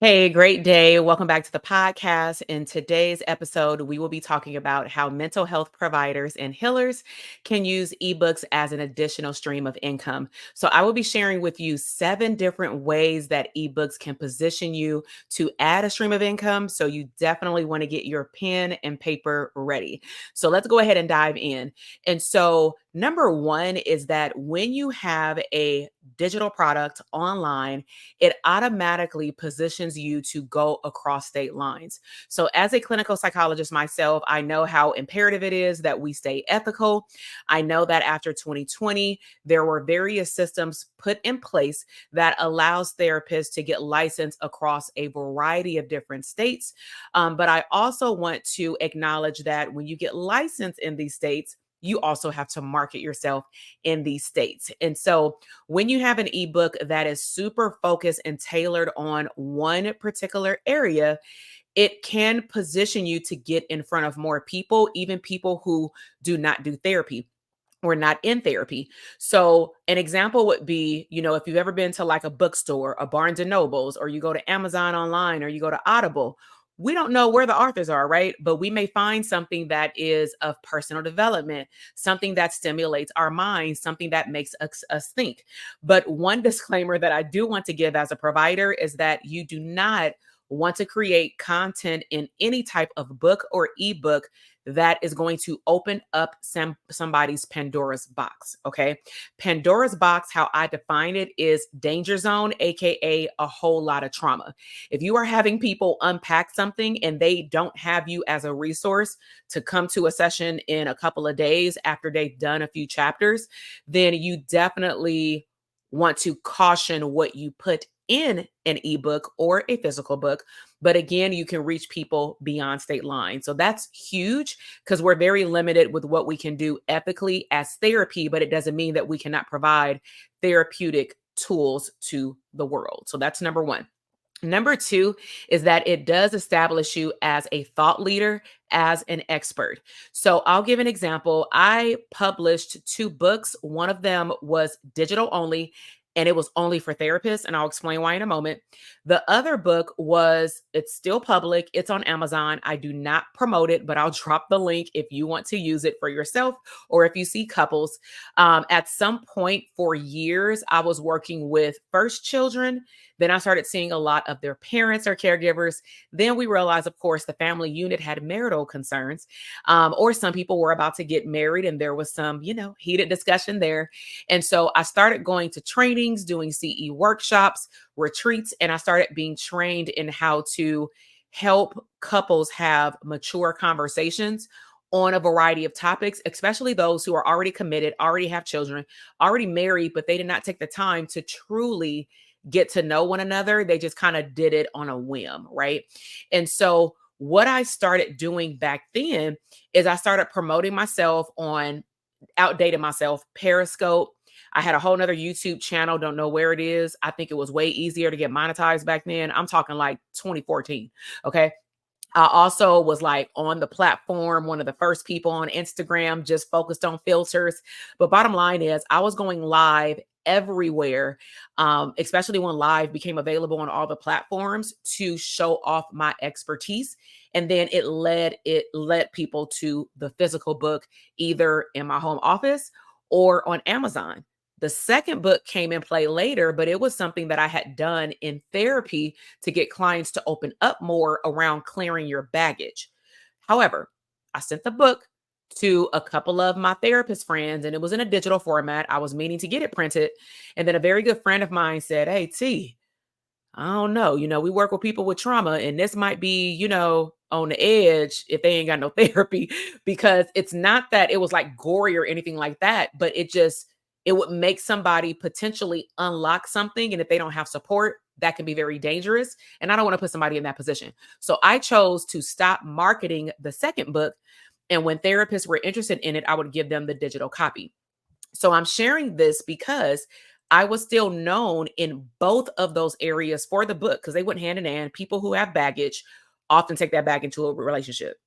Hey, great day. Welcome back to the podcast. In today's episode, we will be talking about how mental health providers and healers can use ebooks as an additional stream of income. So, I will be sharing with you 7 different ways that ebooks can position you to add a stream of income. So, you definitely want to get your pen and paper ready. So, let's go ahead and dive in. And so, number one is that when you have a digital product online, it automatically positions you to go across state lines. So, as a clinical psychologist myself, I know how imperative it is that we stay ethical. I know that after 2020, there were various systems put in place that allows therapists to get licensed across a variety of different states. But I also want to acknowledge that when you get licensed in these states, you also have to market yourself in these states. And so when you have an ebook that is super focused and tailored on one particular area, it can position you to get in front of more people, even people who do not do therapy or not in therapy. So an example would be, if you've ever been to like a bookstore, a Barnes and Nobles, or you go to Amazon online or you go to Audible, we don't know where the authors are, right? But we may find something that is of personal development, something that stimulates our minds, something that makes us think. But one disclaimer that I do want to give as a provider is that you do not want to create content in any type of book or ebook that is going to open up somebody's Pandora's box. Okay. Pandora's box, how I define it, is danger zone, AKA a whole lot of trauma. If you are having people unpack something and they don't have you as a resource to come to a session in a couple of days after they've done a few chapters, then you definitely want to caution what you put in an ebook or a physical book. But again, you can reach people beyond state lines. So that's huge because we're very limited with what we can do ethically as therapy, but it doesn't mean that we cannot provide therapeutic tools to the world. So that's number one. Number two is that it does establish you as a thought leader, as an expert. So I'll give an example. I published 2 books. One of them was digital only, and it was only for therapists. And I'll explain why in a moment. The other book it's still public. It's on Amazon. I do not promote it, but I'll drop the link if you want to use it for yourself or if you see couples. At some point for years, I was working with first children. Then I started seeing a lot of their parents or caregivers. Then we realized, of course, the family unit had marital concerns, or some people were about to get married and there was some, heated discussion there. And so I started going to trainings, doing CE workshops, retreats, and I started being trained in how to help couples have mature conversations on a variety of topics, especially those who are already committed, already have children, already married, but they did not take the time to truly get to know one another. They just kind of did it on a whim, right? And so what I started doing back then is I started promoting myself on outdated myself, Periscope. I had a whole nother YouTube channel. Don't know where it is. I think it was way easier to get monetized back then. I'm talking like 2014. Okay. I also was like on the platform, one of the first people on Instagram, just focused on filters. But bottom line is, I was going live everywhere, especially when live became available on all the platforms to show off my expertise. And then it led people to the physical book, either in my home office or on Amazon. The second book came in play later, but it was something that I had done in therapy to get clients to open up more around clearing your baggage. However, I sent the book to a couple of my therapist friends and it was in a digital format. I was meaning to get it printed. And then a very good friend of mine said, "Hey, T, I don't know. We work with people with trauma and this might be, on the edge if they ain't got no therapy," because it's not that it was like gory or anything like that, but it would make somebody potentially unlock something. And if they don't have support, that can be very dangerous. And I don't want to put somebody in that position. So I chose to stop marketing the second book. And when therapists were interested in it, I would give them the digital copy. So I'm sharing this because I was still known in both of those areas for the book because they went hand in hand. People who have baggage often take that back into a relationship.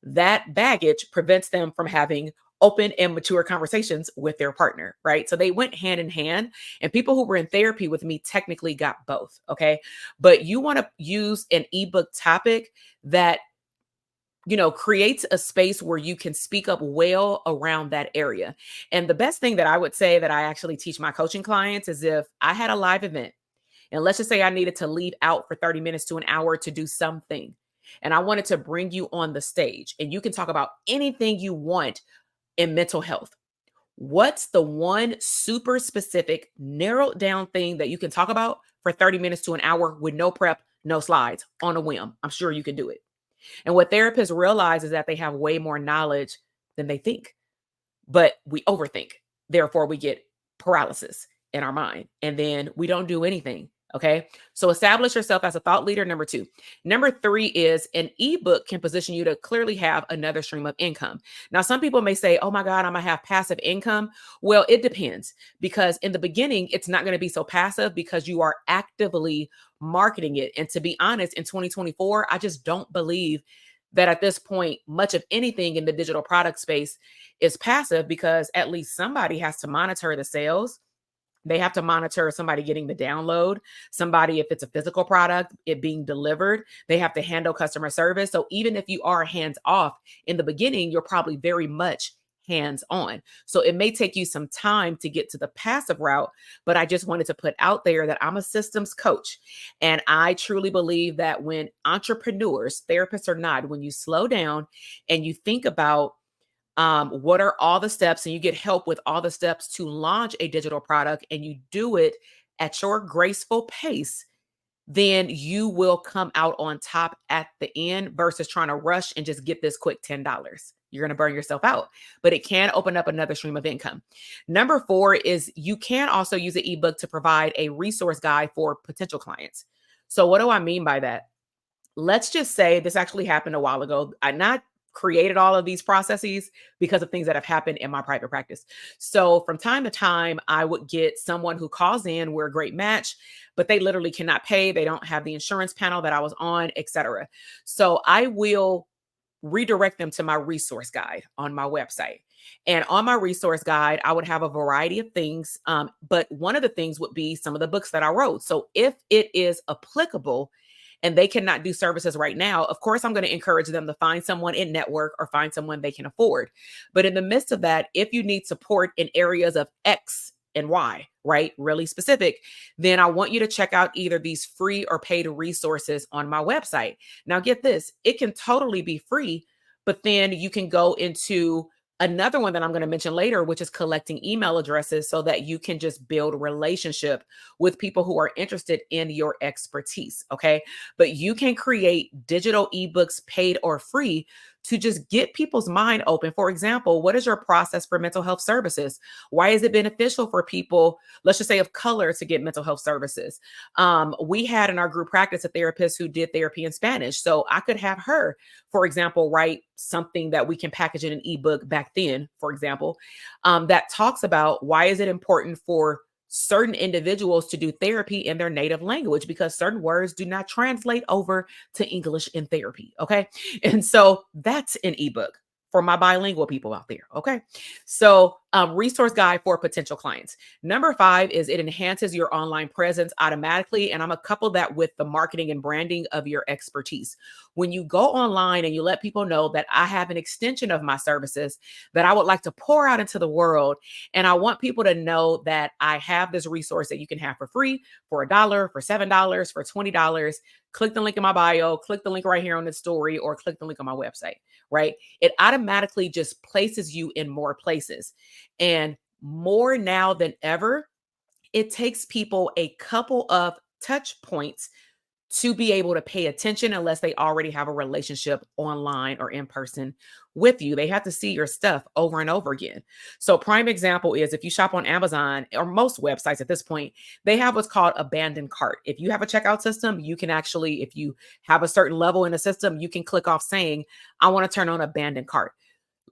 That baggage prevents them from having open and mature conversations with their partner, right? So they went hand in hand. And people who were in therapy with me technically got both. Okay. But you want to use an ebook topic that creates a space where you can speak up well around that area. And the best thing that I would say that I actually teach my coaching clients is if I had a live event and let's just say I needed to leave out for 30 minutes to an hour to do something, and I wanted to bring you on the stage and you can talk about anything you want in mental health. What's the one super specific, narrowed down thing that you can talk about for 30 minutes to an hour with no prep, no slides on a whim? I'm sure you can do it. And what therapists realize is that they have way more knowledge than they think, but we overthink. Therefore, we get paralysis in our mind and then we don't do anything. Okay. So establish yourself as a thought leader. Number two. Number three is an ebook can position you to clearly have another stream of income. Now, some people may say, oh my God, I'm going to have passive income. Well, it depends because in the beginning, it's not going to be so passive because you are actively marketing it. And to be honest, in 2024, I just don't believe that at this point, much of anything in the digital product space is passive because at least somebody has to monitor the sales. They have to monitor somebody getting the download, somebody, if it's a physical product, it being delivered. They have to handle customer service. So even if you are hands off in the beginning, you're probably very much hands on. So it may take you some time to get to the passive route, but I just wanted to put out there that I'm a systems coach. And I truly believe that when entrepreneurs, therapists or not, when you slow down and you think about what are all the steps and you get help with all the steps to launch a digital product and you do it at your graceful pace, then you will come out on top at the end versus trying to rush and just get this quick $10. You're going to burn yourself out, but it can open up another stream of income. Number four is you can also use an ebook to provide a resource guide for potential clients. So what do I mean by that? Let's just say this actually happened a while ago. I not created all of these processes because of things that have happened in my private practice. So from time to time, I would get someone who calls in, we're a great match, but they literally cannot pay. They don't have the insurance panel that I was on, etc. So I will redirect them to my resource guide on my website. And on my resource guide, I would have a variety of things. But one of the things would be some of the books that I wrote. So if it is applicable, and they cannot do services right now, of course, I'm going to encourage them to find someone in network or find someone they can afford. But in the midst of that, if you need support in areas of X and Y, right, really specific, then I want you to check out either these free or paid resources on my website. Now, get this, it can totally be free, but then you can go into another one that I'm going to mention later, which is collecting email addresses so that you can just build a relationship with people who are interested in your expertise. Okay. But you can create digital ebooks, paid or free, to just get people's mind open. For example, what is your process for mental health services? Why is it beneficial for people, let's just say of color, to get mental health services? We had in our group practice a therapist who did therapy in Spanish. So I could have her, for example, write something that we can package in an ebook back then, for example, that talks about why is it important for certain individuals to do therapy in their native language because certain words do not translate over to English in therapy. Okay. And so that's an ebook for my bilingual people out there. Okay. So resource guide for potential clients. Number five is it enhances your online presence automatically. And I'm going to couple that with the marketing and branding of your expertise. When you go online and you let people know that I have an extension of my services that I would like to pour out into the world, and I want people to know that I have this resource that you can have for free, for $1, for $7, for $20, click the link in my bio, click the link right here on the story, or click the link on my website, right? It automatically just places you in more places. And more now than ever, it takes people a couple of touch points to be able to pay attention unless they already have a relationship online or in person with you. They have to see your stuff over and over again. So prime example is if you shop on Amazon or most websites at this point, they have what's called abandoned cart. If you have a checkout system, you can actually, if you have a certain level in the system, you can click off saying, I want to turn on abandoned cart.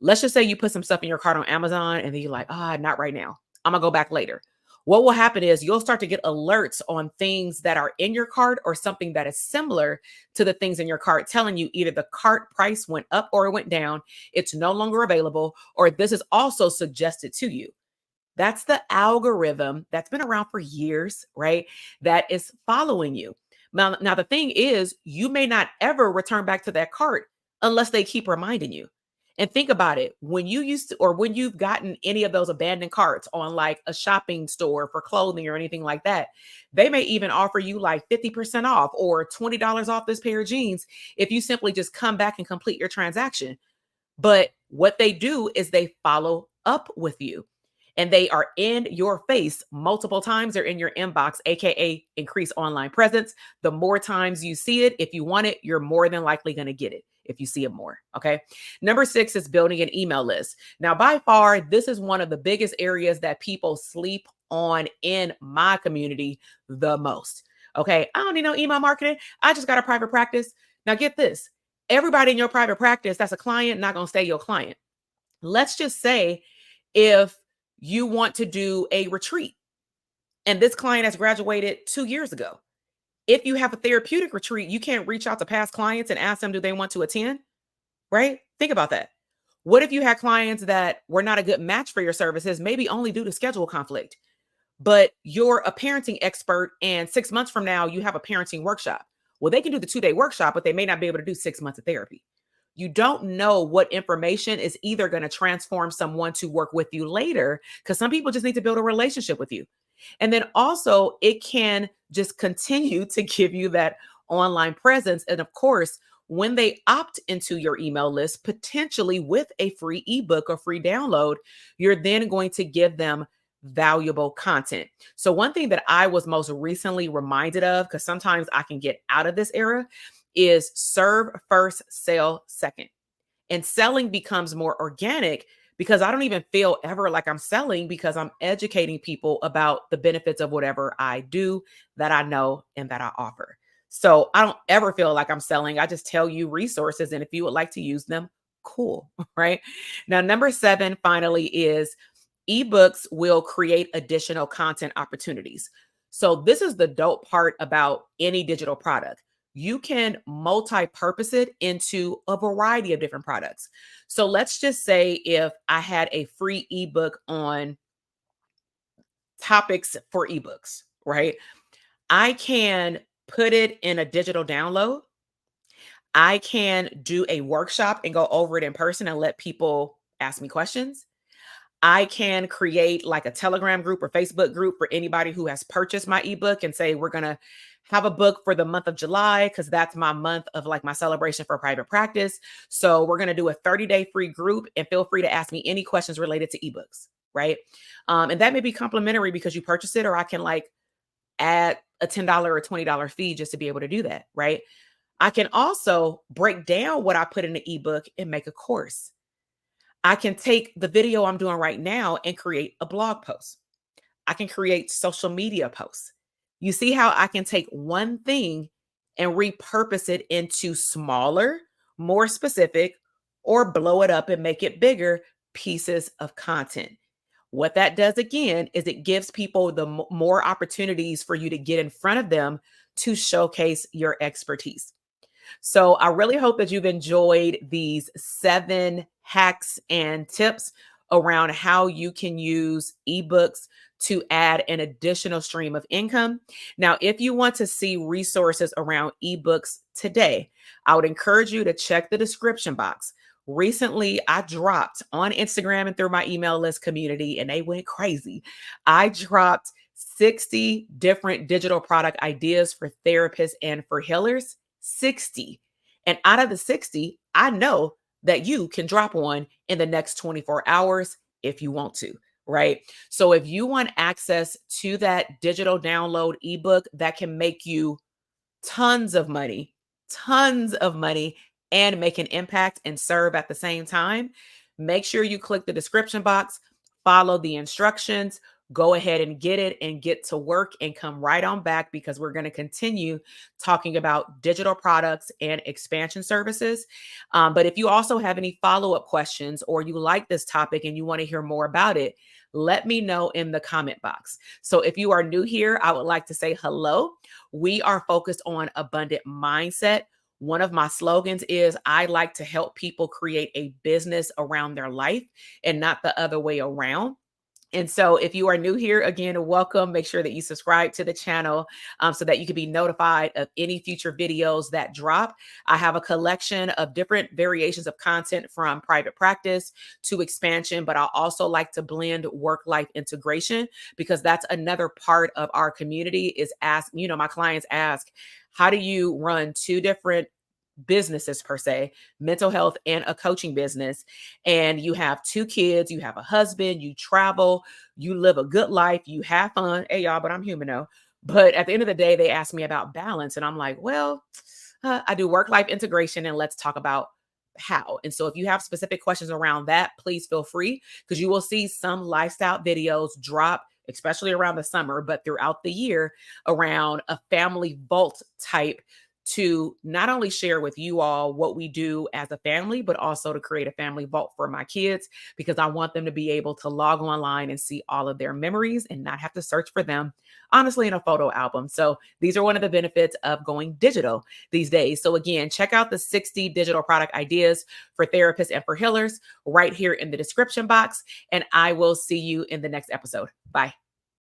Let's just say you put some stuff in your cart on Amazon and then you're like, not right now. I'm gonna go back later. What will happen is you'll start to get alerts on things that are in your cart or something that is similar to the things in your cart, telling you either the cart price went up or it went down, it's no longer available, or this is also suggested to you. That's the algorithm that's been around for years, right? That is following you. Now, the thing is, you may not ever return back to that cart unless they keep reminding you. And think about it, when you used to, or when you've gotten any of those abandoned carts on like a shopping store for clothing or anything like that, they may even offer you like 50% off or $20 off this pair of jeans if you simply just come back and complete your transaction. But what they do is they follow up with you and they are in your face multiple times. They're in your inbox, AKA increase online presence. The more times you see it, if you want it, you're more than likely going to get it if you see it more. Okay. Number 6 is building an email list. Now, by far, this is one of the biggest areas that people sleep on in my community the most. Okay. I don't need no email marketing. I just got a private practice. Now, get this, everybody in your private practice that's a client, not going to stay your client. Let's just say if you want to do a retreat and this client has graduated 2 years ago. If you have a therapeutic retreat, you can't reach out to past clients and ask them, do they want to attend? Right? Think about that. What if you had clients that were not a good match for your services, maybe only due to schedule conflict, but you're a parenting expert and 6 months from now you have a parenting workshop? Well, they can do the 2-day workshop, but they may not be able to do 6 months of therapy. You don't know what information is either going to transform someone to work with you later, because some people just need to build a relationship with you. And then also, it can just continue to give you that online presence. And of course, when they opt into your email list, potentially with a free ebook or free download, you're then going to give them valuable content. So, one thing that I was most recently reminded of, because sometimes I can get out of this era, is serve first, sell second. And selling becomes more organic because I don't even feel ever like I'm selling, because I'm educating people about the benefits of whatever I do, that I know, and that I offer. So I don't ever feel like I'm selling. I just tell you resources. And if you would like to use them, cool. Right. Now, number 7, finally, is ebooks will create additional content opportunities. So this is the dope part about any digital product. You can multi-purpose it into a variety of different products. So let's just say if I had a free ebook on topics for ebooks, right? I can put it in a digital download. I can do a workshop and go over it in person and let people ask me questions. I can create like a Telegram group or Facebook group for anybody who has purchased my ebook and say, we're going to have a book for the month of July, because that's my month of like my celebration for private practice. So we're going to do a 30-day free group, and feel free to ask me any questions related to ebooks. Right. And that may be complimentary because you purchased it, or I can like add a $10 or $20 fee just to be able to do that. Right. I can also break down what I put in the ebook and make a course. I can take the video I'm doing right now and create a blog post. I can create social media posts. You see how I can take one thing and repurpose it into smaller, more specific, or blow it up and make it bigger pieces of content. What that does again is it gives people the more opportunities for you to get in front of them to showcase your expertise. So I really hope that you've enjoyed these 7 hacks and tips around how you can use ebooks to add an additional stream of income. Now, if you want to see resources around ebooks today, I would encourage you to check the description box. Recently, I dropped on Instagram and through my email list community, and they went crazy. I dropped 60 different digital product ideas for therapists and for healers. 60. And out of the 60, I know that you can drop one in the next 24 hours if you want to, right? So if you want access to that digital download ebook that can make you tons of money, and make an impact and serve at the same time, make sure you click the description box, follow the instructions, go ahead and get it and get to work and come right on back, because we're going to continue talking about digital products and expansion services. But if you also have any follow-up questions, or you like this topic and you want to hear more about it, let me know in the comment box. So if you are new here, I would like to say hello. We are focused on abundant mindset. One of my slogans is I like to help people create a business around their life and not the other way around. And so, if you are new here, again, welcome. Make sure that you subscribe to the channel so that you can be notified of any future videos that drop. I have a collection of different variations of content from private practice to expansion, but I also like to blend work-life integration because that's another part of our community is my clients ask, how do you run two different businesses per se, mental health and a coaching business, and you have two kids, you have a husband, you travel, you live a good life, you have fun. Hey y'all, but I'm human though. But at the end of the day, they ask me about balance, and I'm like, well, I do work-life integration, and let's talk about how. And so if you have specific questions around that, please feel free because you will see some lifestyle videos drop, especially around the summer, but throughout the year around a family vault type to not only share with you all what we do as a family, but also to create a family vault for my kids because I want them to be able to log online and see all of their memories and not have to search for them, honestly, in a photo album. So these are one of the benefits of going digital these days. So again, check out the 60 digital product ideas for therapists and for healers right here in the description box. And I will see you in the next episode. Bye.